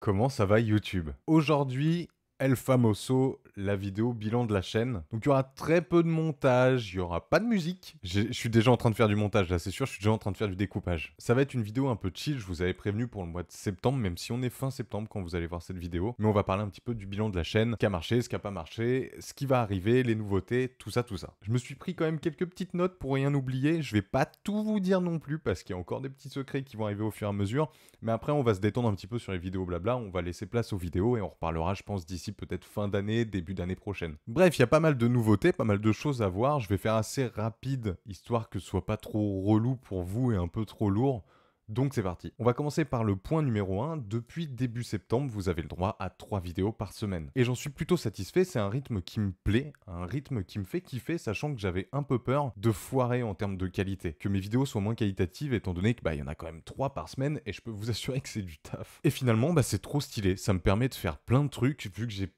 Comment ça va YouTube? Aujourd'hui, El Famoso, la vidéo bilan de la chaîne. Donc il y aura très peu de montage, il y aura pas de musique. Je suis déjà en train de faire du montage là, c'est sûr, je suis déjà en train de faire du découpage. Ça va être une vidéo un peu chill, je vous avais prévenu pour le mois de septembre, même si on est fin septembre quand vous allez voir cette vidéo. Mais on va parler un petit peu du bilan de la chaîne, ce qui a marché, ce qui a pas marché, ce qui va arriver, les nouveautés, tout ça, tout ça. Je me suis pris quand même quelques petites notes pour rien oublier. Je vais pas tout vous dire non plus parce qu'il y a encore des petits secrets qui vont arriver au fur et à mesure. Mais après, on va se détendre un petit peu sur les vidéos blabla, on va laisser place aux vidéos et on reparlera, je pense, d'ici peut-être fin d'année, début d'année prochaine. Bref, il y a pas mal de nouveautés, pas mal de choses à voir. Je vais faire assez rapide, histoire que ce soit pas trop relou pour vous et un peu trop lourd. Donc c'est parti. On va commencer par le point numéro 1. Depuis début septembre, vous avez le droit à 3 vidéos par semaine. Et j'en suis plutôt satisfait, c'est un rythme qui me plaît, un rythme qui me fait kiffer, sachant que j'avais un peu peur de foirer en termes de qualité. Que mes vidéos soient moins qualitatives, étant donné que y en a quand même 3 par semaine, et je peux vous assurer que c'est du taf. Et finalement, c'est trop stylé, ça me permet de faire plein de trucs, vu que j'ai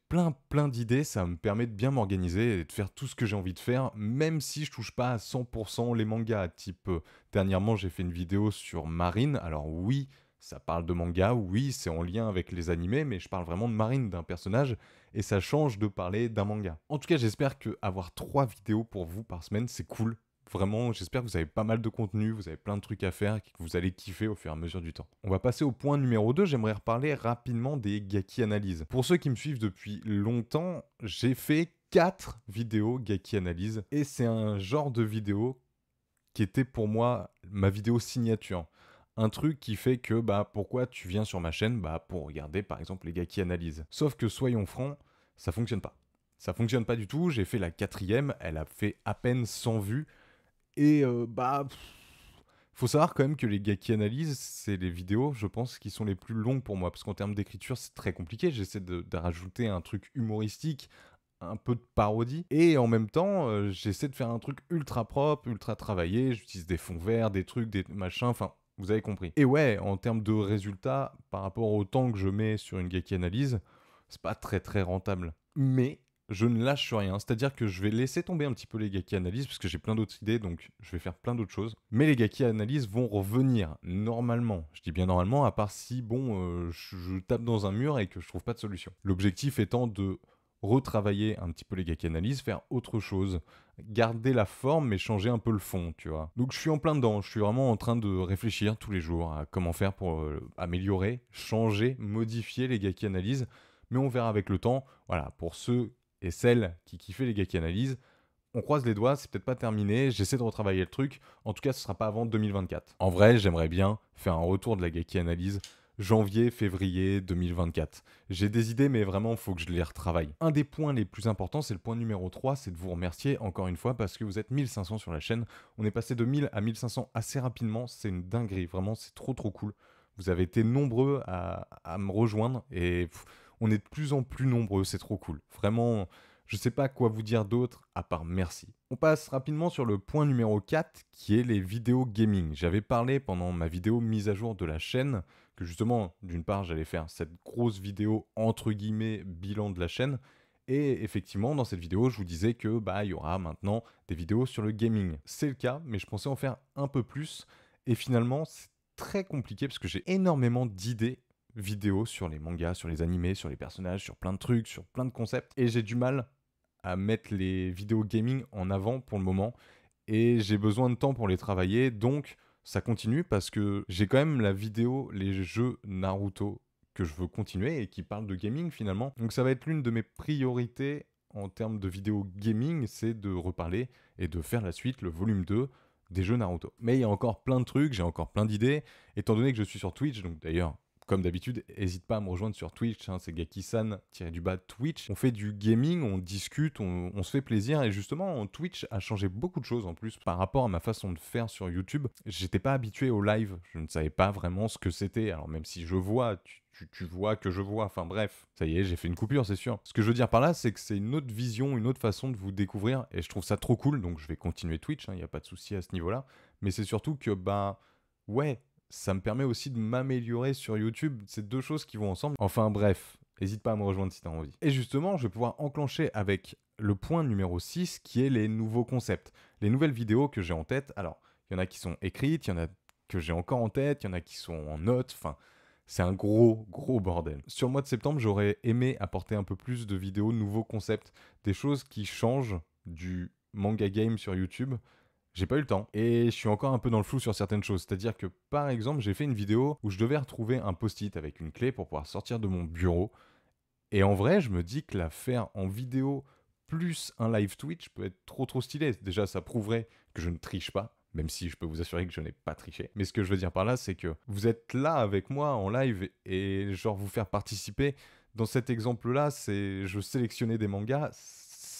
plein d'idées, ça me permet de bien m'organiser et de faire tout ce que j'ai envie de faire, même si je touche pas à 100% les mangas, type dernièrement, j'ai fait une vidéo sur Marine. Alors oui, ça parle de manga, oui, c'est en lien avec les animés, mais je parle vraiment de Marine, d'un personnage, et ça change de parler d'un manga. En tout cas, j'espère que avoir 3 vidéos pour vous par semaine, c'est cool. Vraiment, j'espère que vous avez pas mal de contenu, vous avez plein de trucs à faire, et que vous allez kiffer au fur et à mesure du temps. On va passer au point numéro 2, j'aimerais reparler rapidement des Gaki Analyse. Pour ceux qui me suivent depuis longtemps, j'ai fait 4 vidéos Gaki Analyse, et c'est un genre de vidéo qui était pour moi ma vidéo signature. Un truc qui fait que, pourquoi tu viens sur ma chaîne? Pour regarder, par exemple, les gars qui analysent. Sauf que, soyons francs, ça fonctionne pas. Ça fonctionne pas du tout, j'ai fait la 4e, elle a fait à peine 100 vues, et faut savoir quand même que les gars qui analysent, c'est les vidéos, je pense, qui sont les plus longues pour moi, parce qu'en termes d'écriture, c'est très compliqué, j'essaie de rajouter un truc humoristique, un peu de parodie, et en même temps, j'essaie de faire un truc ultra propre, ultra travaillé, j'utilise des fonds verts, des trucs, des machins, enfin, vous avez compris. Et ouais, en termes de résultats, par rapport au temps que je mets sur une Gaki Analyse, c'est pas très rentable. Mais je ne lâche rien, c'est-à-dire que je vais laisser tomber un petit peu les Gaki Analyse, parce que j'ai plein d'autres idées, donc je vais faire plein d'autres choses. Mais les Gaki Analyse vont revenir, normalement. Je dis bien normalement, à part si, je tape dans un mur et que je trouve pas de solution. L'objectif étant de retravailler un petit peu les Gaki Analyse, faire autre chose, garder la forme mais changer un peu le fond, tu vois. Donc je suis en plein dedans, je suis vraiment en train de réfléchir tous les jours à comment faire pour améliorer, changer, modifier les Gaki Analyse, mais on verra avec le temps. Voilà, pour ceux et celles qui kiffaient les Gaki Analyse, on croise les doigts, c'est peut-être pas terminé, j'essaie de retravailler le truc, en tout cas ce sera pas avant 2024. En vrai, j'aimerais bien faire un retour de la Gaki Analyse janvier, février 2024. J'ai des idées, mais vraiment, il faut que je les retravaille. Un des points les plus importants, c'est le point numéro 3, c'est de vous remercier encore une fois parce que vous êtes 1500 sur la chaîne. On est passé de 1000 à 1500 assez rapidement, c'est une dinguerie, vraiment, c'est trop cool. Vous avez été nombreux à me rejoindre et on est de plus en plus nombreux, c'est trop cool. Vraiment, je sais pas quoi vous dire d'autre à part merci. On passe rapidement sur le point numéro 4 qui est les vidéos gaming. J'avais parlé pendant ma vidéo mise à jour de la chaîne que justement, d'une part, j'allais faire cette grosse vidéo entre guillemets bilan de la chaîne. Et effectivement, dans cette vidéo, je vous disais que il y aura maintenant des vidéos sur le gaming. C'est le cas, mais je pensais en faire un peu plus. Et finalement, c'est très compliqué parce que j'ai énormément d'idées vidéos sur les mangas, sur les animés, sur les personnages, sur plein de trucs, sur plein de concepts. Et j'ai du mal à mettre les vidéos gaming en avant pour le moment. Et j'ai besoin de temps pour les travailler. Donc, ça continue parce que j'ai quand même la vidéo, les jeux Naruto que je veux continuer et qui parlent de gaming finalement. Donc, ça va être l'une de mes priorités en termes de vidéo gaming, c'est de reparler et de faire la suite, le volume 2 des jeux Naruto. Mais il y a encore plein de trucs, j'ai encore plein d'idées. Étant donné que je suis sur Twitch, donc d'ailleurs, comme d'habitude, n'hésite pas à me rejoindre sur Twitch, c'est Gaki-san-du-bas Twitch. On fait du gaming, on discute, on se fait plaisir. Et justement, Twitch a changé beaucoup de choses en plus par rapport à ma façon de faire sur YouTube. J'étais pas habitué au live, je ne savais pas vraiment ce que c'était. Alors même si je vois, tu vois que je vois, enfin bref, ça y est, j'ai fait une coupure, c'est sûr. Ce que je veux dire par là, c'est que c'est une autre vision, une autre façon de vous découvrir. Et je trouve ça trop cool, donc je vais continuer Twitch, il n'y a pas de souci à ce niveau-là. Mais c'est surtout que, ouais, ça me permet aussi de m'améliorer sur YouTube. C'est deux choses qui vont ensemble. Enfin bref, n'hésite pas à me rejoindre si tu as envie. Et justement, je vais pouvoir enclencher avec le point numéro 6 qui est les nouveaux concepts. Les nouvelles vidéos que j'ai en tête. Alors, il y en a qui sont écrites, il y en a que j'ai encore en tête, il y en a qui sont en notes. Enfin, C'est un gros, gros bordel. Sur le mois de septembre, j'aurais aimé apporter un peu plus de vidéos, de nouveaux concepts, des choses qui changent du manga game sur YouTube. J'ai pas eu le temps et je suis encore un peu dans le flou sur certaines choses. C'est-à-dire que par exemple, j'ai fait une vidéo où je devais retrouver un post-it avec une clé pour pouvoir sortir de mon bureau. Et en vrai, je me dis que la faire en vidéo plus un live Twitch peut être trop trop stylé. Déjà, ça prouverait que je ne triche pas, même si je peux vous assurer que je n'ai pas triché. Mais ce que je veux dire par là, c'est que vous êtes là avec moi en live et genre vous faire participer. Dans cet exemple-là, c'est je sélectionnais des mangas.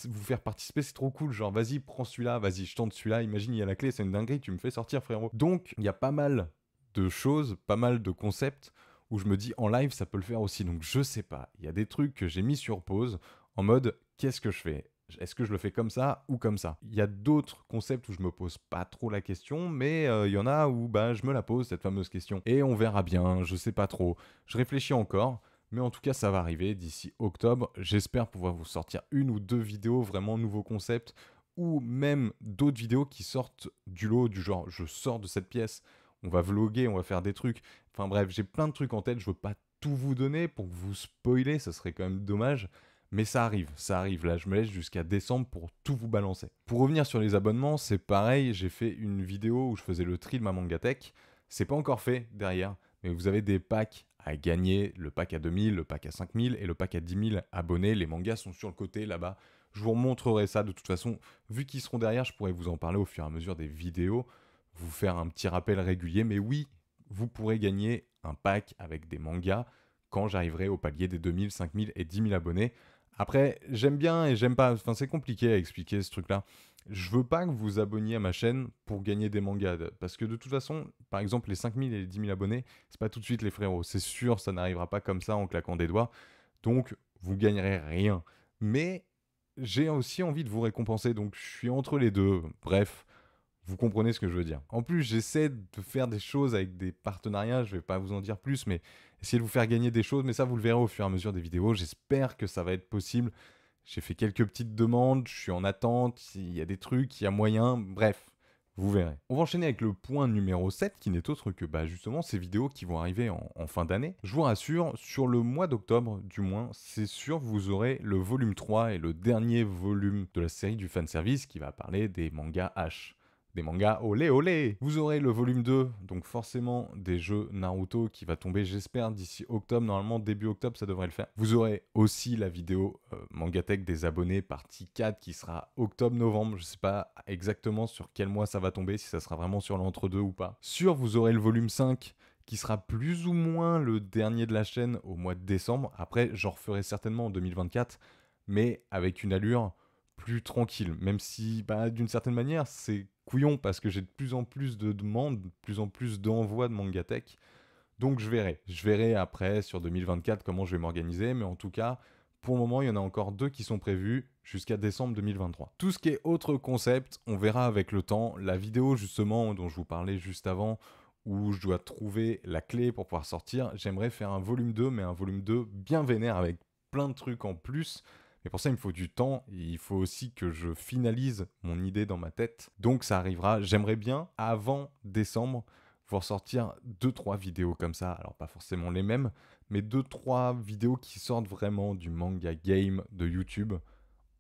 Vous faire participer, c'est trop cool. Genre, vas-y, prends celui-là, vas-y, je tente celui-là. Imagine, il y a la clé, c'est une dinguerie, tu me fais sortir, frérot. Donc, il y a pas mal de choses, pas mal de concepts où je me dis en live ça peut le faire aussi. Donc je sais pas, il y a des trucs que j'ai mis sur pause en mode qu'est-ce que je fais? Est-ce que je le fais comme ça ou comme ça? Il y a d'autres concepts où je me pose pas trop la question, mais il y en a où bah, je me la pose cette fameuse question. Et on verra bien, je sais pas trop. Je réfléchis encore. Mais en tout cas, ça va arriver d'ici octobre. J'espère pouvoir vous sortir une ou deux vidéos vraiment nouveaux concepts ou même d'autres vidéos qui sortent du lot du genre je sors de cette pièce, on va vloguer, on va faire des trucs. Enfin bref, j'ai plein de trucs en tête, je veux pas tout vous donner pour que vous spoiler, ça serait quand même dommage. Mais ça arrive. Là, je me laisse jusqu'à décembre pour tout vous balancer. Pour revenir sur les abonnements, c'est pareil, j'ai fait une vidéo où je faisais le tri de ma Mangatech. C'est pas encore fait derrière, mais vous avez des packs à gagner, le pack à 2000, le pack à 5000 et le pack à 10 000 abonnés. Les mangas sont sur le côté là-bas. Je vous remontrerai ça de toute façon. Vu qu'ils seront derrière, je pourrai vous en parler au fur et à mesure des vidéos, vous faire un petit rappel régulier. Mais oui, vous pourrez gagner un pack avec des mangas quand j'arriverai au palier des 2000, 5000 et 10 000 abonnés. Après, j'aime bien et j'aime pas. Enfin, c'est compliqué à expliquer ce truc-là. Je veux pas que vous abonniez à ma chaîne pour gagner des mangas. Parce que de toute façon, par exemple, les 5000 et les 10 000 abonnés, c'est pas tout de suite les frérots. C'est sûr, ça n'arrivera pas comme ça en claquant des doigts. Donc, vous gagnerez rien. Mais j'ai aussi envie de vous récompenser. Donc, je suis entre les deux. Bref, vous comprenez ce que je veux dire. En plus, j'essaie de faire des choses avec des partenariats, je vais pas vous en dire plus, mais essayer de vous faire gagner des choses, mais ça vous le verrez au fur et à mesure des vidéos, j'espère que ça va être possible. J'ai fait quelques petites demandes, je suis en attente, il y a des trucs, il y a moyen, bref, vous verrez. On va enchaîner avec le point numéro 7, qui n'est autre que justement ces vidéos qui vont arriver en fin d'année. Je vous rassure, sur le mois d'octobre du moins, c'est sûr vous aurez le volume 3 et le dernier volume de la série du fanservice qui va parler des mangas H. Des mangas olé olé. Vous aurez le volume 2, donc forcément des jeux Naruto qui va tomber, j'espère, d'ici octobre. Normalement, début octobre, ça devrait le faire. Vous aurez aussi la vidéo Mangatech des abonnés partie 4 qui sera octobre-novembre. Je sais pas exactement sur quel mois ça va tomber, si ça sera vraiment sur l'entre-deux ou pas. Sûr, vous aurez le volume 5 qui sera plus ou moins le dernier de la chaîne au mois de décembre. Après, j'en referai certainement en 2024, mais avec une allure plus tranquille, même si d'une certaine manière c'est couillon parce que j'ai de plus en plus de demandes, de plus en plus d'envois de Mangatech, donc je verrai après sur 2024 comment je vais m'organiser, mais en tout cas pour le moment il y en a encore 2 qui sont prévus jusqu'à décembre 2023. Tout ce qui est autre concept, on verra avec le temps. La vidéo justement dont je vous parlais juste avant, où je dois trouver la clé pour pouvoir sortir, j'aimerais faire un volume 2, mais un volume 2 bien vénère avec plein de trucs en plus. Mais pour ça, il me faut du temps. Il faut aussi que je finalise mon idée dans ma tête. Donc ça arrivera. J'aimerais bien, avant décembre, pouvoir sortir 2-3 vidéos comme ça. Alors pas forcément les mêmes, mais 2-3 vidéos qui sortent vraiment du manga game de YouTube.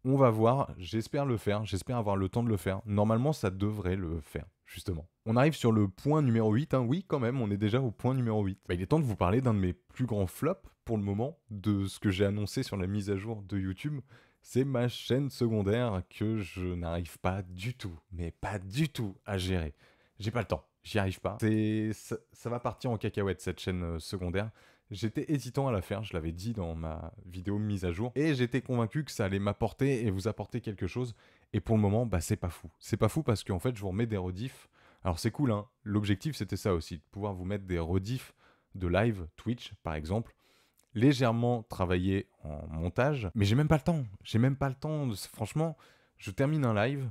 On va voir, j'espère le faire, j'espère avoir le temps de le faire. Normalement, ça devrait le faire, justement. On arrive sur le point numéro 8, hein. Oui, quand même, on est déjà au point numéro 8. Il est temps de vous parler d'un de mes plus grands flops, pour le moment, de ce que j'ai annoncé sur la mise à jour de YouTube. C'est ma chaîne secondaire que je n'arrive pas du tout, mais pas du tout à gérer. J'ai pas le temps, j'y arrive pas. Ça va partir en cacahuète, cette chaîne secondaire. J'étais hésitant à la faire, je l'avais dit dans ma vidéo mise à jour, et j'étais convaincu que ça allait m'apporter et vous apporter quelque chose, et pour le moment, c'est pas fou. C'est pas fou parce qu'en fait, je vous remets des rediffs. Alors c'est cool, hein, l'objectif c'était ça aussi, de pouvoir vous mettre des rediffs de live, Twitch par exemple, légèrement travaillés en montage, mais j'ai même pas le temps, franchement, je termine un live,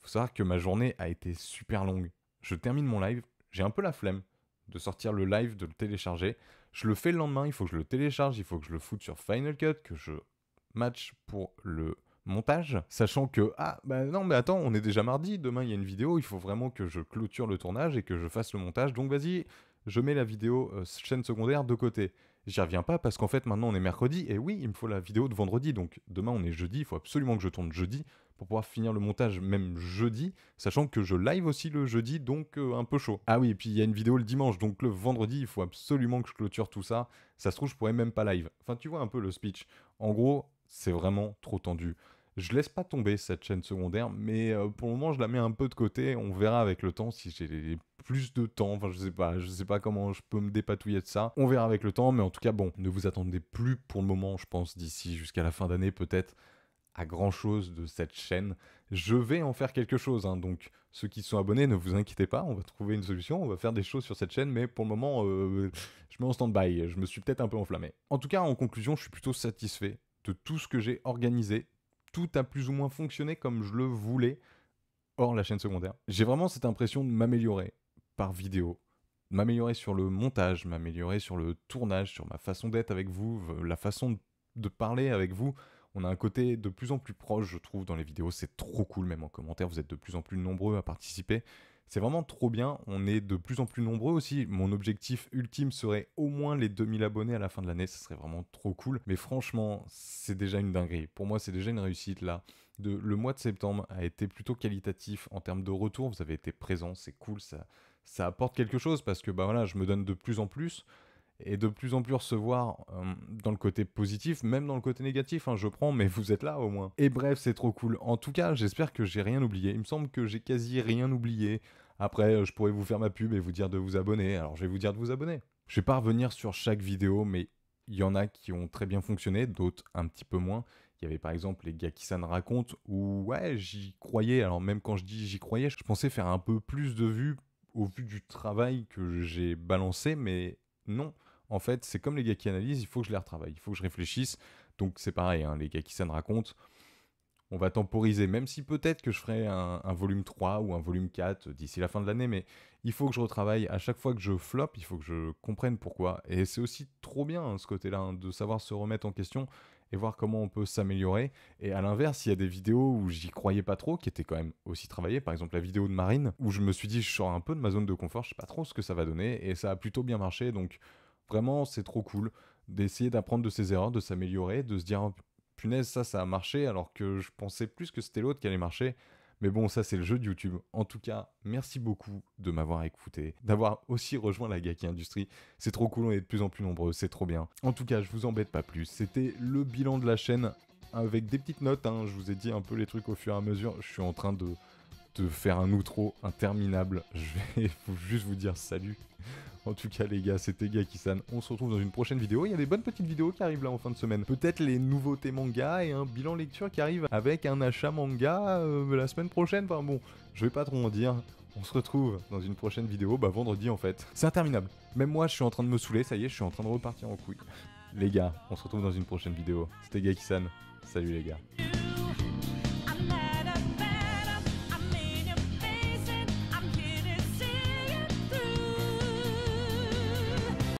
faut savoir que ma journée a été super longue, je termine mon live, j'ai un peu la flemme de sortir le live, de le télécharger. Je le fais le lendemain, il faut que je le télécharge, il faut que je le foute sur Final Cut, que je match pour le montage, sachant que, non mais attends, on est déjà mardi, demain il y a une vidéo, il faut vraiment que je clôture le tournage et que je fasse le montage, donc vas-y, je mets la vidéo chaîne secondaire de côté. J'y reviens pas parce qu'en fait maintenant on est mercredi et oui il me faut la vidéo de vendredi, donc demain on est jeudi, il faut absolument que je tourne jeudi pour pouvoir finir le montage même jeudi, sachant que je live aussi le jeudi, donc un peu chaud. Ah oui, et puis il y a une vidéo le dimanche, donc le vendredi il faut absolument que je clôture tout ça. Ça se trouve je pourrais même pas live. Enfin tu vois un peu le speech. En gros c'est vraiment trop tendu. Je laisse pas tomber cette chaîne secondaire, mais pour le moment je la mets un peu de côté. On verra avec le temps si j'ai plus de temps. Enfin je sais pas comment je peux me dépatouiller de ça. On verra avec le temps, mais en tout cas bon, ne vous attendez plus pour le moment, je pense d'ici jusqu'à la fin d'année peut-être à grand chose de cette chaîne. Je vais en faire quelque chose, hein, donc ceux qui sont abonnés, ne vous inquiétez pas, on va trouver une solution, on va faire des choses sur cette chaîne, mais pour le moment, je mets en stand-by, je me suis peut-être un peu enflammé. En tout cas, en conclusion, je suis plutôt satisfait de tout ce que j'ai organisé. Tout a plus ou moins fonctionné comme je le voulais, hors la chaîne secondaire. J'ai vraiment cette impression de m'améliorer par vidéo, m'améliorer sur le montage, m'améliorer sur le tournage, sur ma façon d'être avec vous, la façon de parler avec vous. On a un côté de plus en plus proche, je trouve, dans les vidéos. C'est trop cool, même en commentaire. Vous êtes de plus en plus nombreux à participer. C'est vraiment trop bien. On est de plus en plus nombreux aussi. Mon objectif ultime serait au moins les 2000 abonnés à la fin de l'année. Ce serait vraiment trop cool. Mais franchement, c'est déjà une dinguerie. Pour moi, c'est déjà une réussite là. Le mois de septembre a été plutôt qualitatif en termes de retour. Vous avez été présents, c'est cool. Ça apporte quelque chose parce que bah voilà, je me donne de plus en plus. Et de plus en plus recevoir dans le côté positif, même dans le côté négatif, hein, je prends, mais vous êtes là au moins. Et bref, c'est trop cool. En tout cas, j'espère que j'ai rien oublié. Il me semble que j'ai quasi rien oublié. Après, je pourrais vous faire ma pub et vous dire de vous abonner. Alors, je vais vous dire de vous abonner. Je vais pas revenir sur chaque vidéo, mais il y en a qui ont très bien fonctionné, d'autres un petit peu moins. Il y avait par exemple les Gaki-san racontent, où ouais, j'y croyais. Alors même quand je dis j'y croyais, je pensais faire un peu plus de vues au vu du travail que j'ai balancé, mais non. En fait, c'est comme les gars qui analysent, il faut que je les retravaille, il faut que je réfléchisse. Donc c'est pareil, hein, les gars qui racontent, on va temporiser, même si peut-être que je ferai un volume 3 ou un volume 4 d'ici la fin de l'année, mais il faut que je retravaille. À chaque fois que je flop, il faut que je comprenne pourquoi. Et c'est aussi trop bien, hein, ce côté-là, hein, de savoir se remettre en question et voir comment on peut s'améliorer. Et à l'inverse, il y a des vidéos où j'y croyais pas trop, qui étaient quand même aussi travaillées. Par exemple, la vidéo de Marine, où je me suis dit, je sors un peu de ma zone de confort, je sais pas trop ce que ça va donner, et ça a plutôt bien marché. Donc vraiment, c'est trop cool d'essayer d'apprendre de ses erreurs, de s'améliorer, de se dire, oh, punaise, ça a marché, alors que je pensais plus que c'était l'autre qui allait marcher. Mais bon, ça c'est le jeu de YouTube. En tout cas, merci beaucoup de m'avoir écouté, d'avoir aussi rejoint la Gaki Industrie. C'est trop cool, on est de plus en plus nombreux, c'est trop bien. En tout cas, je vous embête pas plus. C'était le bilan de la chaîne avec des petites notes, hein. Je vous ai dit un peu les trucs au fur et à mesure. Je suis en train de faire un outro interminable. Je vais juste vous dire salut. En tout cas les gars, c'était Gaki-san. On se retrouve dans une prochaine vidéo. Il y a des bonnes petites vidéos qui arrivent là en fin de semaine. Peut-être les nouveautés manga et un bilan lecture qui arrive avec un achat manga la semaine prochaine. Enfin bon, je vais pas trop en dire. On se retrouve dans une prochaine vidéo, bah vendredi en fait. C'est interminable. Même moi je suis en train de me saouler, ça y est, je suis en train de repartir en couille. Les gars, on se retrouve dans une prochaine vidéo. C'était Gaki-san. Salut les gars.